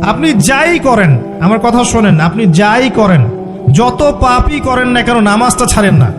আপনি যাই করেন, আমার কথা শোনেন, আপনি যাই করেন, যত পাপই করেন না কেন, নামাজটা ছাড়েন না।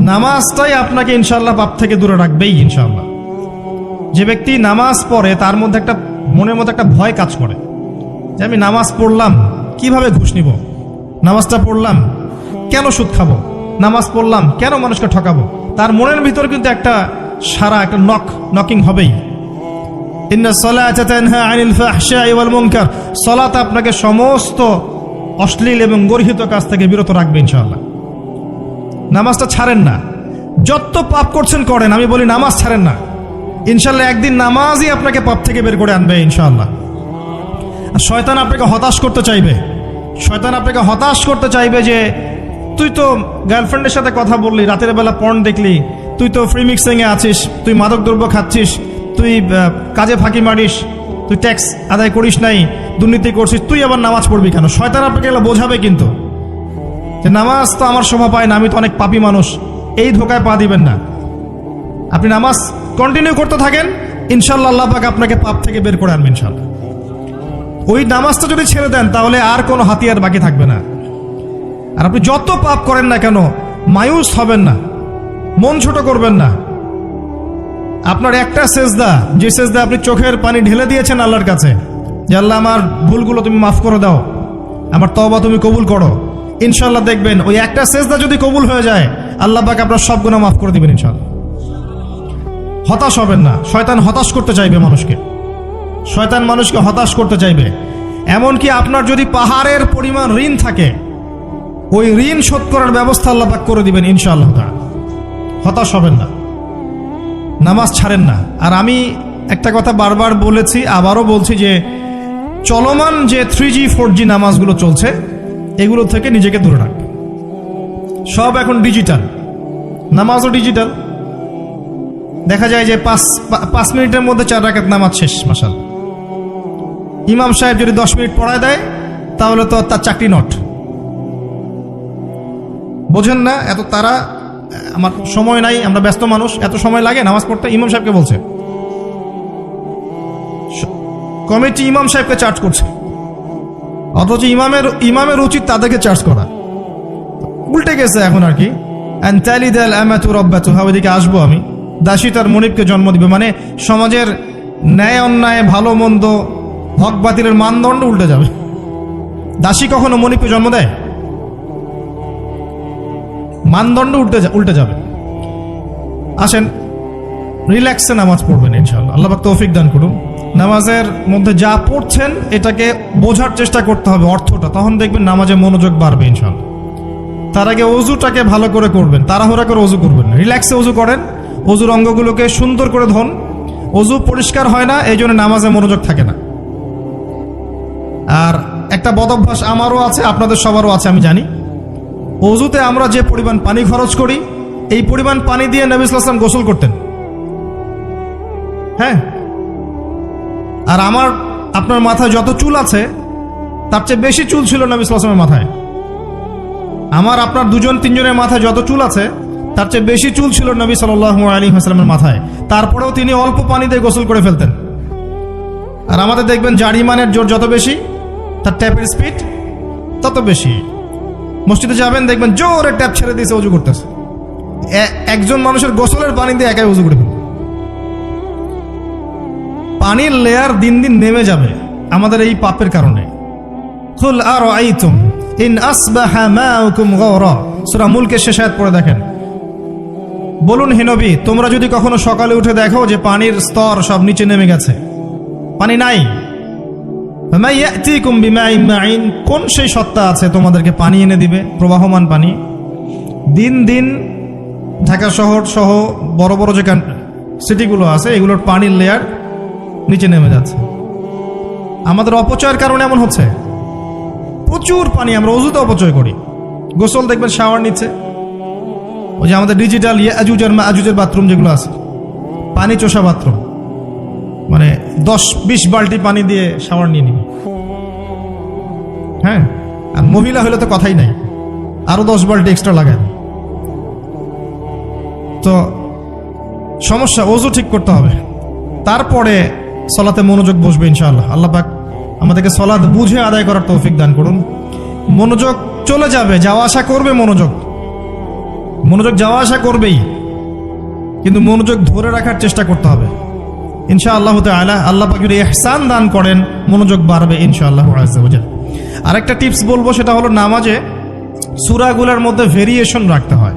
নামাজটাই আপনাকে ইনশাআল্লাহ পাপ থেকে দূরে রাখবেই ইনশাআল্লাহ। যে ব্যক্তি নামাজ পড়ে তার মধ্যে একটা মনের মধ্যে একটা ভয় কাজ করে যে আমি নামাজ পড়লাম, কিভাবে ঘুষ নিব? নামাজটা পড়লাম, কেন সুদ খাবো? নামাজ পড়লাম, কেন মানুষকে ঠকাবো? তার মনের ভিতর কিন্তু একটা সারা একটা নকিং হবেই। ইন্নাস সালাতা তানহা আনিল ফাহশাই ওয়াল মুনকার, সালাত আপনাকে সমস্ত অশ্লীল এবং গর্হিত কাজ থেকে বিরত রাখবে ইনশাআল্লাহ। নামাজটা ছাড়েন না, যত পাপ করছেন করেন, আমি বলি নামাজ ছাড়েন না। ইনশাআল্লাহ একদিন নামাজই আপনাকে পাপ থেকে বের করে আনবে ইনশাআল্লাহ। আর শয়তান আপনাকে হতাশ করতে চাইবে, শয়তান আপনাকে হতাশ করতে চাইবে যে তুই তো গার্লফ্রেন্ডের সাথে কথা বললি, রাতের বেলা পর্ন দেখলি, তুই তো ফ্রি মিক্সিং এ আছিস, তুই মাদক দ্রব্য খাচ্ছিস, তুই কাজে ফাঁকি মারিস, তুই ট্যাক্স আদায় করিস নাই, দুর্নীতি করছিস, তুই আবার নামাজ পড়বি কেন? শয়তান আপনাকে এগুলো বোঝাবে কিন্তু যে নামাজ তো আমার শোভা পায় না, আমি তো অনেক পাপী মানুষ। এই ধোকায় পা দিবেন না। আপনি নামাজ কন্টিনিউ করতে থাকেন, ইনশাআল্লাহ আল্লাহ পাক আপনাকে পাপ থেকে বের করে আনবেন ইনশাআল্লাহ। ওই নামাজটা যদি ছেড়ে দেন তাহলে আর কোনো হাতিয়ার বাকি থাকবে না। আর আপনি যত পাপ করেন না কেন, মায়ুস হবেন না, মন ছোট করবেন না। আপনার একটা সেজদা, যে সেজদা আপনি চোখের পানি ঢেলে দিয়েছেন আল্লাহর কাছে, যে আল্লাহ আমার ভুলগুলো তুমি মাফ করে দাও, আমার তওবা তুমি কবুল করো, ইনশাআল্লাহ দেখবেন ওই একটা সেজদা যদি কবুল হয়ে যায়, আল্লাহ পাক আপনার সব গুনাহ মাফ করে দিবেন ইনশাআল্লাহ। হতাশ হবেন না। শয়তান হতাশ করতে চাইবে মানুষকে, শয়তান মানুষকে হতাশ করতে চাইবে। এমনকি আপনার যদি পাহাড়ের পরিমাণ ঋণ থাকে, ওই ঋণ শোধ করার ব্যবস্থা আল্লাহ পাক করে দিবেন ইনশাআল্লাহ। হতাশ হবেন না, নামাজ ছাড়েন না। আর আমি একটা কথা বারবার বলেছি, আবারও বলছি যে চলমান যে 3G 4G নামাজগুলো চলছে, এগুলো থেকে নিজেকে দূরে রাখবেন। সব এখন ডিজিটাল, নামাজও ডিজিটাল। দেখা যায় যে 5 মিনিটের মধ্যে 4 রাকাত নামাজ শেষ, মাশাআল্লাহ। ইমাম সাহেব যদি 10 মিনিট পড়ায় দেয় তাহলে তো তার চাকরি নট। বোঝেন না? এত তারা, আমার সময় নাই, আমরা ব্যস্ত মানুষ, এত সময় লাগে নামাজ পড়তে? ইমাম সাহেবকে বলছে, কমিটি ইমাম সাহেবকে চার্জ করছে, অথচ ইমামের উচিত তাদেরকে চার্জ করা। উল্টে গেছে এখন আর কি। ওইদিকে আসবো আমি। দাসী তার মনিবকে জন্ম দিবে, মানে সমাজের ন্যায় অন্যায়, ভালো মন্দ, হক বাতিলের মানদণ্ড উল্টে যাবে। দাসী কখনো মনিবকে জন্ম দেয়? মানদণ্ড উল্টে যাবে। আসেন, রিল্যাক্সে নামাজ পড়বেন ইনশাআল্লাহ। আল্লাহ পাক তৌফিক দান করুন। নামাজের মধ্যে যা পড়ছেন এটাকে বোঝার চেষ্টা করতে হবে অর্থটা, তখন দেখবেন নামাজে মনোযোগ বাড়বে ইনশাআল্লাহ। তার আগে অজুটাকে ভালো করে করবেন, তাড়াহুড়া করে অজু করবেন না, রিল্যাক্সে অজু করেন। অজুর অঙ্গগুলোকে সুন্দর করে ধন। অজু পরিষ্কার হয় না, এই জন্য নামাজে মনোযোগ থাকে না। আর একটা বদ অভ্যাস আমারও আছে, আপনাদের সবারও আছে আমি জানি। অজুতে আমরা যে পরিমাণ পানি খরচ করি, এই পরিমাণ পানি দিয়ে নবী সাল্লাল্লাহু আলাইহি ওয়াসাল্লাম গোসল করতেন। হ্যাঁ, আর আপনার মাথায় যত চুল আছে তার চেয়ে বেশি চুল ছিল নবী সাল্লাল্লাহু আলাইহি ওয়াসাল্লামের মাথায়। আপনার 2-3 জনের মাথায় যত চুল আছে তার চেয়ে বেশি চুল ছিল নবী সাল্লাল্লাহু আলাইহি ওয়াসাল্লামের মাথায়। তারপরেও তিনি অল্প পানি দিয়ে গোসল করে ফেলতেন। আর আমাদের দেখবেন জারিমানের জোর যত বেশি, তার ট্যাপের স্পিড তত বেশি। মসজিদে যাবেন, দেখবেন জোরে ট্যাপ ছেড়ে দিয়েছে, অজু করতেছে। একজন মানুষের গোসলের পানি দিয়ে একাই অজু করে ফেলবে। পানির লেয়ার দিন দিন নেমে যাবে আমাদের এই পাপের কারণে। কুল আরাআইতুম ইন আসবাহা মাউকুম গাওরা, সূরা মুলকের শেষ আয়াত পড়ে দেখেন। বলুন হে নবী, তোমরা যদি কখনো সকালে উঠে দেখো যে পানির স্তর সব নিচে নেমে গেছে, পানি নাই, ফামাই ইয়াতিকুম বিমাইন মাইন, কোন সেই সত্তা আছে তোমাদেরকে পানি এনে দিবে, প্রবাহমান পানি? দিন দিন ঢাকা শহর সহ বড় বড় যে সিটিগুলো আছে, এগুলোর পানির লেয়ার নিচে নেমে যাচ্ছে। আমাদের অপচয়ের কারণে এমন হচ্ছে। প্রচুর পানি আমরা অজুতে অপচয় করি। গোসল দেখবেন শাওয়ার নিচ্ছে, ওই যে আমাদের ডিজিটাল ইয়াজুজ আর মাজুজের বাথরুম যেগুলো আছে, পানি চোষা বাথরুম, মানে 10-20 বালতি পানি দিয়ে শাওয়ার নিয়ে নিবি। হ্যাঁ, আর মহিলা হলে তো কথাই নাই, আরো 10 বালতি এক্সট্রা লাগায়। তো সমস্যা, অজু ঠিক করতে হবে। তারপরে সলাতে মনোযোগ বসবে ইনশাআল্লাহ। আল্লাহ পাক আমাদেরকে সলাত বুঝে আদায় করার তৌফিক দান করুন। মনোযোগ চলে যাবে, যাওয়া আসা করবে, মনোযোগ যাওয়া আসা করবেই, কিন্তু মনোযোগ ধরে রাখার চেষ্টা করতে হবে ইনশাআল্লাহ তাআলা। আল্লাহ পাক যদি ইহসান দান করেন মনোযোগ বাড়বে ইনশাআল্লাহ আযজা ওয়া জাল। আরেকটা টিপস বলবো, সেটা হলো নামাজে সূরাগুলোর মধ্যে ভেরিয়েশন রাখতে হয়।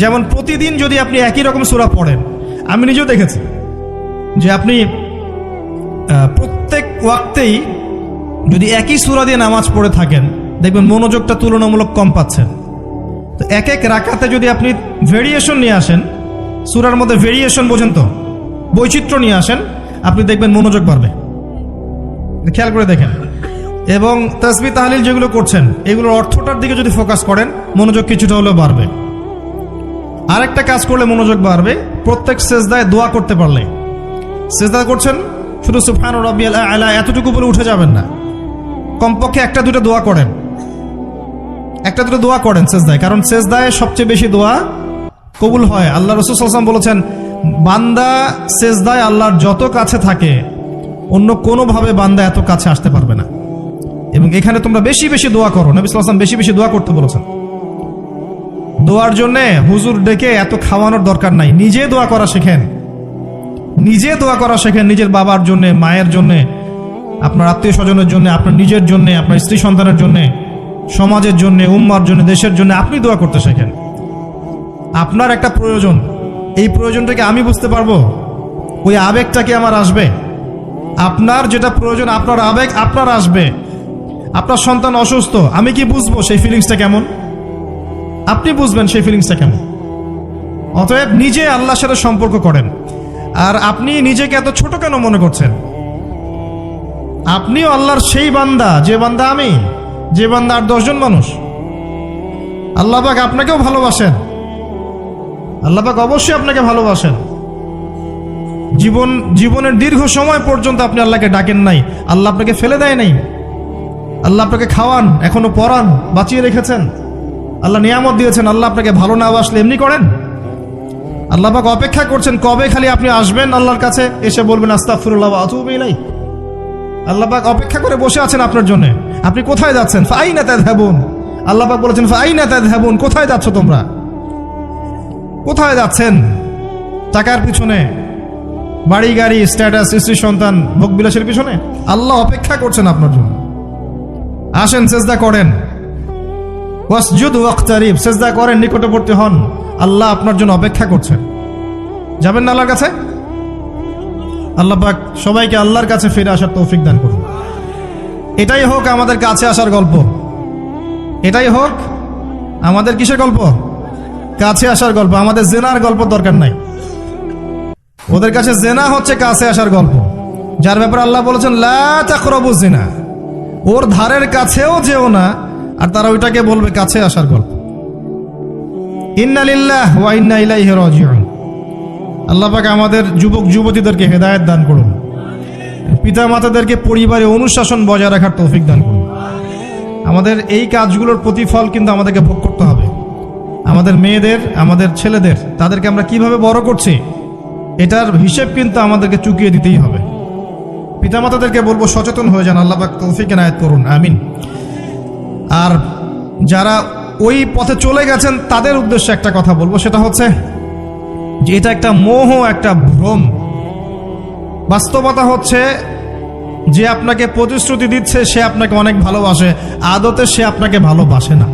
যেমন প্রতিদিন যদি আপনি একই রকম সূরা পড়েন, আমি নিজেও দেখেছি যে আপনি প্রত্যেক ওয়াক্তেই যদি একই সূরা দিয়ে নামাজ পড়ে থাকেন, দেখবেন মনোযোগটা তুলনামূলক কম পাচ্ছেন। তো এক এক রাকাতে যদি আপনি ভেরিয়েশন নিয়ে আসেন, সূরার মধ্যে ভেরিয়েশন বোঝেন তো, বৈচিত্র্য নিয়ে আসেন, আপনি দেখবেন মনোযোগ বাড়বে। খেয়াল করে দেখেন। এবং তাসবিহ তাহলিল যেগুলো করছেন, এগুলোর অর্থটার দিকে যদি ফোকাস করেন, মনোযোগ কিছুটা হলেও বাড়বে। আরেকটা কাজ করলে মনোযোগ বাড়বে, প্রত্যেক সেজদায় দোয়া করতে পারলে। সেজদা করছেন, শুধু সুবহান রাব্বিয়াল আ'লা এতটুকু বলে উঠে যাবেন না, কমপক্ষে একটা দুটো দোয়া করেন সেজদায়। কারণ সেজদায় সবচেয়ে বেশি দোয়া কবুল হয়। আল্লাহ রাসূল সাল্লাল্লাহু আলাইহি ওয়াসাল্লাম বলেছেন, বান্দা সেজদায় আল্লাহর যত কাছে থাকে, অন্য কোনোভাবে বান্দা এত কাছে আসতে পারবে না। এবং এখানে তোমরা বেশি বেশি দোয়া করো। নবী সাল্লাল্লাহু আলাইহি ওয়াসাল্লাম বেশি বেশি দোয়া করতে বলেছেন। দোয়ার জন্য হুজুর ডেকে এত খাওয়ানোর দরকার নাই, নিজে দোয়া করা শেখেন। নিজের বাবার জন্য, মায়ের জন্য, আপনার আত্মীয় স্বজনের জন্য, আপনার নিজের জন্য, আপনার স্ত্রী সন্তানের জন্য, সমাজের জন্য, উম্মার জন্য, দেশের জন্য আপনি দোয়া করতে শেখেন। আপনার একটা প্রয়োজন, এই প্রয়োজনটাকে আমি বুঝতে পারবো, ওই আবেগটা কি আমার আসবে? আপনার যেটা প্রয়োজন, আপনার আবেগ আপনার আসবে। আপনার সন্তান অসুস্থ, আমি কি বুঝবো সেই ফিলিংসটা কেমন? আপনি বুঝবেন সেই ফিলিংসটা কেমন। অতএব নিজে আল্লাহর সাথে সম্পর্ক করেন। আর আপনি নিজেকে এত ছোট কেন মনে করছেন? আপনিও আল্লাহর সেই বান্দা, যে বান্দা আমি, যে বান্দা আর 10 জন মানুষ। আল্লাহ পাক আপনাকেও ভালোবাসেন, আল্লাহ পাক অবশ্যই আপনাকে ভালোবাসেন। জীবনের দীর্ঘ সময় পর্যন্ত আপনি আল্লাহকে ডাকেন নাই, আল্লাহ আপনাকে ফেলে দেয় নাই। আল্লাহ আপনাকে খাওয়ান, এখনো পরান, বাঁচিয়ে রেখেছেন, আল্লাহ নিয়ামত দিয়েছেন। আল্লাহ আপনাকে ভালো না বাসলে এমনি করেন? আল্লাহ পাক অপেক্ষা করছেন কবে খালি আপনি আসবেন আল্লাহর কাছে, এসে বলবেন আস্তাগফিরুল্লাহ ওয়া আতুবু ইলাইহি। আল্লাহ পাক অপেক্ষা করে বসে আছেন আপনার জন্য। আপনি কোথায় যাচ্ছেন? ফাআইনা তাযহাবুন। আল্লাহ পাক বলেছেন ফাআইনা তাযহাবুন, কোথায় যাচ্ছ তোমরা? কোথায় যাচ্ছেন? টাকার পিছনে, বাড়ি গাড়ি, স্ট্যাটাস, স্ত্রী সন্তান, ভোগবিলাসের পিছনে? আল্লাহ অপেক্ষা করছেন আপনার জন্য। আসেন, সেজদা করেন। ওয়াসজুদ ওয়াকতারিব, সেজদা করেন, নিকটবর্তী হন। আল্লাহ আপনার জন্য অপেক্ষা করছেন। যাবেন না আল্লাহর কাছে? আল্লাহ পাক সবাইকে আল্লাহর কাছে ফিরে আসার তৌফিক দান করুন। এটাই হোক আমাদের কাছে আসার গল্প, এটাই হোক আমাদের কিসের গল্প? কাছে আসার গল্প। আমাদের জেনার গল্প দরকার নাই। ওদের কাছে জেনা হচ্ছে কাছে আসার গল্প, যার ব্যাপারে আল্লাহ বলেছেন লা তাকরাবু জিনা, ওর ধারের কাছেও যেও না, আর তারা ওইটাকে বলবে কাছে আসার গল্প। ইন্না লিল্লাহি ওয়া ইন্না ইলাইহি রাজিউন। আল্লাহ পাক আমাদের যুবক যুবতীদেরকে হেদায়েত দান করুন, পিতা মাতাদেরকে পরিবারে অনুশাসন বজায় রাখার তৌফিক দান করুন। আমাদের এই কাজগুলোর প্রতিফল কিন্তু আমাদেরকে ভোগ করতে হবে। আমাদের মেয়েদের, আমাদের ছেলেদের, তাদেরকে আমরা কিভাবে বড় করছি, এটার হিসেব কিন্তু আমাদেরকে চুকিয়ে দিতেই হবে। পিতামাতাদেরকে বলবো সচেতন হয়ে যান। আল্লাহ পাক তৌফিক এনায়েত করুন, আমিন। আর যারা ওই পথে চলে গেছেন তাদের উদ্দেশ্যে একটা কথা বলবো, সেটা হচ্ছে যে এটা একটা মোহ, একটা ভ্রম। বাস্তবতা হচ্ছে যে আপনাকে প্রতিশ্রুতি দিচ্ছে সে আপনাকে অনেক ভালোবাসে, আদতে সে আপনাকে ভালোবাসে না।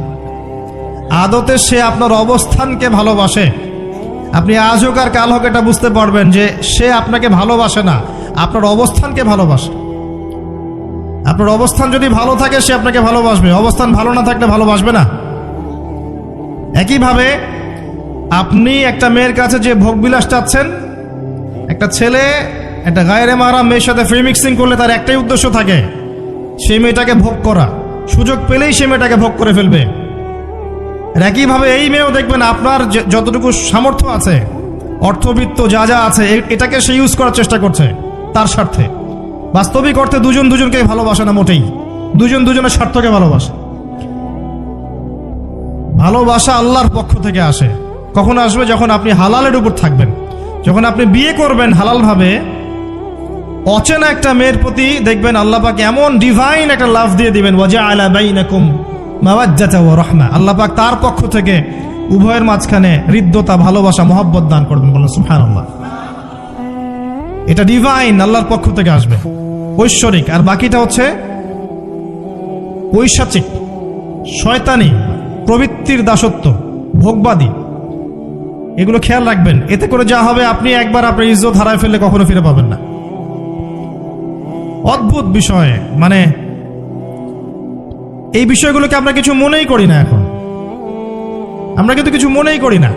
আদতে সে আপনার অবস্থানকে ভালোবাসে। আপনি আজ হোক আর কাল হোক এটা বুঝতে পারবেন যে সে আপনাকে ভালোবাসে না, আপনার অবস্থানকে ভালোবাসে। আপনার অবস্থান যদি ভালো থাকে সে আপনাকে ভালোবাসবে, অবস্থান ভালো না থাকলে ভালোবাসবে না। একইভাবে আপনি একটা মেয়ের কাছে যে ভোগবিলাস চাচ্ছেন, একটা ছেলে একটা গায়রে মাহরাম মেয়ের সাথে ফ্রি মিক্সিং করলে তার একটাই উদ্দেশ্য থাকে, সেই মেয়েটাকে ভোগ করা। সুযোগ পেলেই সে মেয়েটাকে ভোগ করে ফেলবে। একইভাবে এই মেয়েও দেখবেন আপনার যতটুকু সামর্থ্য আছে, অর্থবিত্ত যা যা আছে, এটাকে সে ইউজ করার চেষ্টা করছে তার স্বার্থে। বাস্তবিক অর্থে দুজন দুজনকে ভালোবাসে না মোটেই, দুজন দুজনের স্বার্থকে ভালোবাসে। ভালোবাসা আল্লাহর পক্ষ থেকে আসে। কখন আসবে? যখন আপনি হালালের উপর থাকবেন, যখন আপনি বিয়ে করবেন হালালভাবে, অচেনা একটা মেয়ের প্রতি দেখবেন আল্লাহ পাক এমন ডিভাইন একটা লাভ দিয়ে দিবেন, ওয়াজআলা বাইনাকুম মাওয়াজ্জাতা ওয়া রাহমা, আল্লাহ পাক তার পক্ষ থেকে উভয়ের মাঝখানে হৃদ্যতা, ভালোবাসা, মহব্বত দান করবেন। বলেন সুবহানাল্লাহ। এটা ডিভাইন, আল্লাহর পক্ষ থেকে আসবে, ঐশ্বরিক। আর বাকিটা হচ্ছে পৈশাচিক, শয়তানি, প্রবৃত্তির দাসত্ব, ভোগবাদী। এগুলো খেয়াল রাখবেন। এতে করে যা হবে, আপনি একবার আপনার ইজ্জত হারায় ফেললে কখনো ফিরে পাবেন না। অদ্ভুত বিষয়, মানে এই বিষয়গুলোকে আমরা কিছু মনেই করি না। এখন আমরা কিন্তু কিছু মনেই করি না,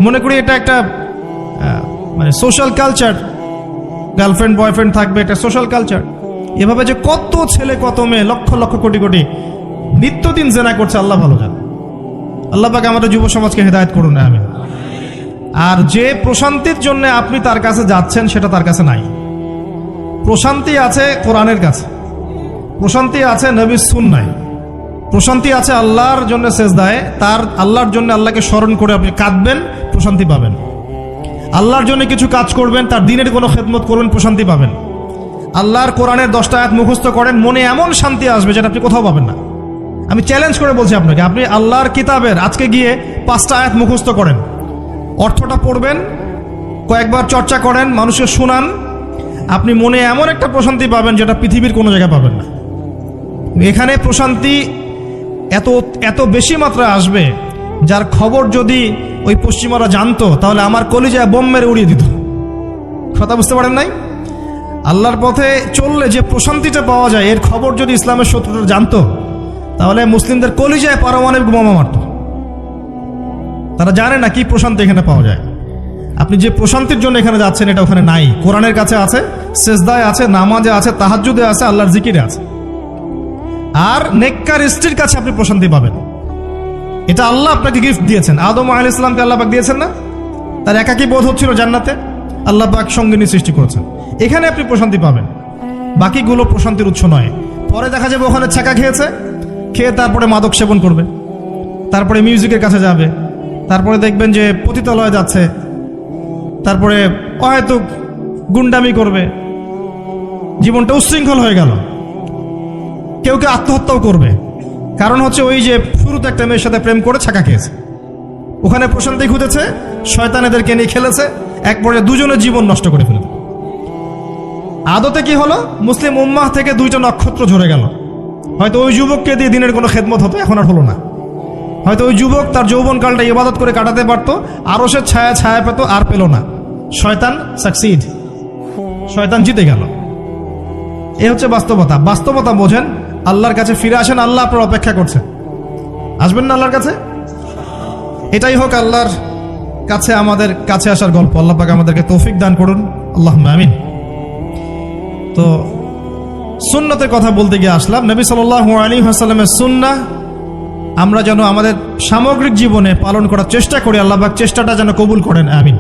মনে করি এটা একটা মানে সোশ্যাল কালচার, গার্লফ্রেন্ড বয়ফ্রেন্ড থাকবে, এটা সোশ্যাল কালচার। এভাবে যে কত ছেলে কত মেয়ে, লক্ষ লক্ষ কোটি কোটি নিত্যদিন জেনা করছে, আল্লাহ ভালো জানে। আল্লাহ পাক আমাদের যুব সমাজকে হেদায়েত করুন, আমিন। আর যে প্রশান্তির জন্য আপনি তার কাছে যাচ্ছেন, সেটা তার কাছে নাই। প্রশান্তি আছে কোরআনের কাছে, প্রশান্তি আছে নবীর সুন্নায়, প্রশান্তি আছে আল্লাহর জন্য সেজদায়। তার আল্লাহর জন্য আল্লাহকে স্মরণ করে আপনি কাঁদবেন, প্রশান্তি পাবেন। আল্লাহর জন্য কিছু কাজ করবেন, তার দিনের কোনো খেদমত করবেন, প্রশান্তি পাবেন। আল্লাহর কোরআনের 10টা আয়াত মুখস্থ করেন, মনে এমন শান্তি আসবে যেটা আপনি কোথাও পাবেন না। আমি চ্যালেঞ্জ করে বলছি আপনাকে, আপনি আল্লাহর কিতাবের আজকে গিয়ে 5টা আয়াত মুখস্থ করেন, অর্থটা পড়বেন, কয়েকবার চর্চা করেন, মানুষকে শোনান, আপনি মনে এমন একটা প্রশান্তি পাবেন যেটা পৃথিবীর কোনো জায়গায় পাবেন না। এখানে প্রশান্তি এত এত বেশি মাত্রায় আসবে, যার খবর যদি ওই পশ্চিমারা জানতো, তাহলে আমার কলিজায় বোম মেরে উড়িয়ে দিত। কথা বুঝতে পারেন নাই? আল্লাহর পথে চললে যে প্রশান্তিটা পাওয়া যায়, এর খবর যদি ইসলামের শত্রুরা জানতো, তাহলে মুসলিমদের কলিজায় পারমাণবিক বোমা মারত। তারা জানে না কি প্রশান্তি এখানে পাওয়া যায়। আপনি যে প্রশান্তির জন্য এখানে যাচ্ছেন, এটা ওখানে নাই। কোরআনের কাছে আছে, সেজদায় আছে, নামাজে আছে, তাহাজ্জুদে আছে, আল্লাহর জিকিরে আছে। আর নেককার স্ত্রীর কাছে আপনি প্রশান্তি পাবেন। এটা আল্লাহ আপনাকে গিফট দিয়েছেন। আদম আলাইহিস সালামকে আল্লাহ পাক দিয়েছেন না? তার একাকী বোধ হচ্ছিল জান্নাতে, আল্লাহ পাক সঙ্গিনী সৃষ্টি করেছেন। এখানে আপনি প্রশান্তি পাবেন, বাকিগুলো প্রশান্তির উৎস নয়। পরে দেখা যাবে ওখানে ছাকা খেয়েছে, খেয়ে তারপরে মাদক সেবন করবে, তারপরে মিউজিকের কাছে যাবে, তারপরে দেখবেন যে পতিতালয়ে যাচ্ছে, তারপরে হয়তো গুন্ডামি করবে, জীবনটা উচ্ছৃঙ্খল হয়ে গেল। কেউ কেউ আত্মহত্যাও করবে, কারণ হচ্ছে ওই যে শুরুতে একটা মেয়ের সাথে প্রেম করে ছাকা খেয়েছে, ওখানে প্রশান্তি খুঁজেছে, শয়তান এদেরকে নিয়ে খেলেছে, এক পর্যায়ে দুজনের জীবন নষ্ট করে ফেলেছে। আদতে কি হলো? মুসলিম উম্মাহ থেকে 2টা নক্ষত্র ঝরে গেল। হয়তো ওই যুবককে দিয়ে দিনের কোনো খেদমত হতো, এখন আর হলো না। হয়তো ওই যুবক তার যৌবনকালটা ইবাদত করে কাটাতে পারতো, আরশের ছায়া ছায়া পেত, আর পেল না। শয়তান সাকসিড, শয়তান জিতে গেল। এই হচ্ছে বাস্তবতা। বাস্তবতা বোঝেন, আল্লাহর কাছে ফিরে আসেন। আল্লাহ আপনার অপেক্ষা করছেন, আসবেন না আল্লাহর কাছে? এটাই হোক আল্লাহর কাছে আমাদের কাছে আসার গল্প। আল্লাহ পাক আমাদেরকে তৌফিক দান করুন, আল্লাহুম্মা আমিন। তো সুন্নতের কথা বলতে গিয়ে আসলাম। নবী সাল্লাল্লাহু আলাইহি ওয়াসাল্লামের সুন্নাহ আমরা যেন আমাদের সামগ্রিক জীবনে পালন করার চেষ্টা করি। আল্লাহ পাক চেষ্টাটা যেন কবুল করেন, আমিন।